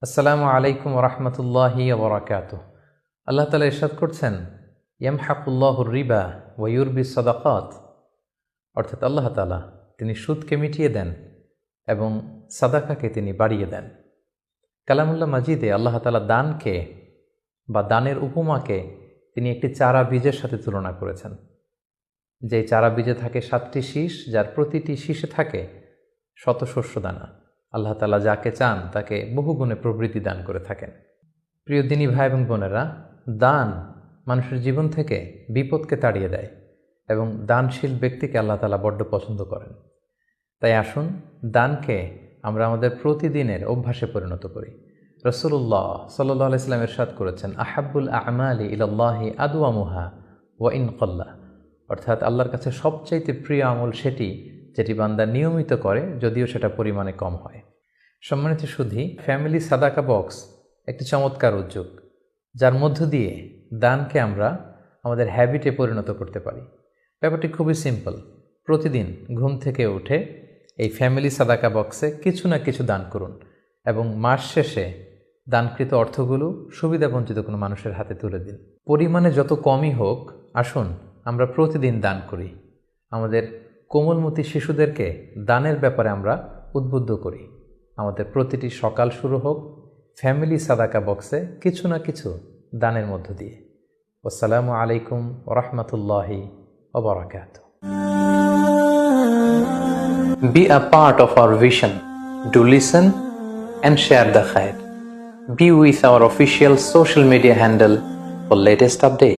আসসালামু আলাইকুম রহমতুল্লাহি ওবরাকাতুহ। আল্লাহ তালা ইরশাদ করছেন, ইয়ামহাকুল্লাহুর রিবা ওয়া ইউরবি সাদাকাত, অর্থাৎ আল্লাহ তালা তিনি সুদকে মিটিয়ে দেন এবং সাদাকাকে তিনি বাড়িয়ে দেন। কালামুল্লাহ মাজিদে আল্লাহ তালা দানকে বা দানের উপমাকে তিনি একটি চারা বীজের সাথে তুলনা করেছেন। যে চারা বীজে থাকে 7টি শীষ, যার প্রতিটি শীষে থাকে শত শস্য দানা। আল্লাহ তাআলা যাকে চান তাকে বহুগুণে প্রবৃত্তি দান করে থাকেন। প্রিয় দিনী ভাই এবং বোনেরা, দান মানুষের জীবন থেকে বিপদকে তাড়িয়ে দেয় এবং দানশীল ব্যক্তিকে আল্লাহ তাআলা বড্ড পছন্দ করেন। তাই আসুন দানকে আমরা আমাদের প্রতিদিনের অভ্যাসে পরিণত করি। রাসূলুল্লাহ সাল্লাল্লাহু আলাইহি ওয়াসাল্লাম ইরশাদ করেছেন, আহাব্বুল আমালি ইলাল্লাহি আদওয়ামুহা ওয়া ইন ক্বাল্লা, অর্থাৎ আল্লাহর কাছে সবচাইতে প্রিয় আমল সেটি যেটি বান্দা নিয়মিত করে, যদিও সেটা পরিমাণে কম হয়। সম্মানিত সুধী, ফ্যামিলি সাদাকা বক্স একটি চমৎকার উদ্যোগ, যার মধ্য দিয়ে দানকে আমরা আমাদের হ্যাবিটে পরিণত করতে পারি। ব্যাপারটি খুবই সিম্পল। প্রতিদিন ঘুম থেকে উঠে এই ফ্যামিলি সাদাকা বক্সে কিছু না কিছু দান করুন এবং মাস শেষে দানকৃত অর্থগুলো সুবিধাবঞ্চিত কোনো মানুষের হাতে তুলে দিন। পরিমাণে যত কমই হোক, আসুন আমরা প্রতিদিন দান করি। আমাদের কোমলমতি শিশুদেরকে দানের ব্যাপারে আমরা উদ্বুদ্ধ করি। আমাদের প্রতিটি সকাল শুরু হোক ফ্যামিলি সাদাকা বক্সে কিছু না কিছু দানের মধ্য দিয়ে। আসসালামু আলাইকুম ওয়া রাহমাতুল্লাহি ওয়া বারাকাতুহু। Be a part of our vision. Do listen and share the khair. Be with our official social media handle for latest updates.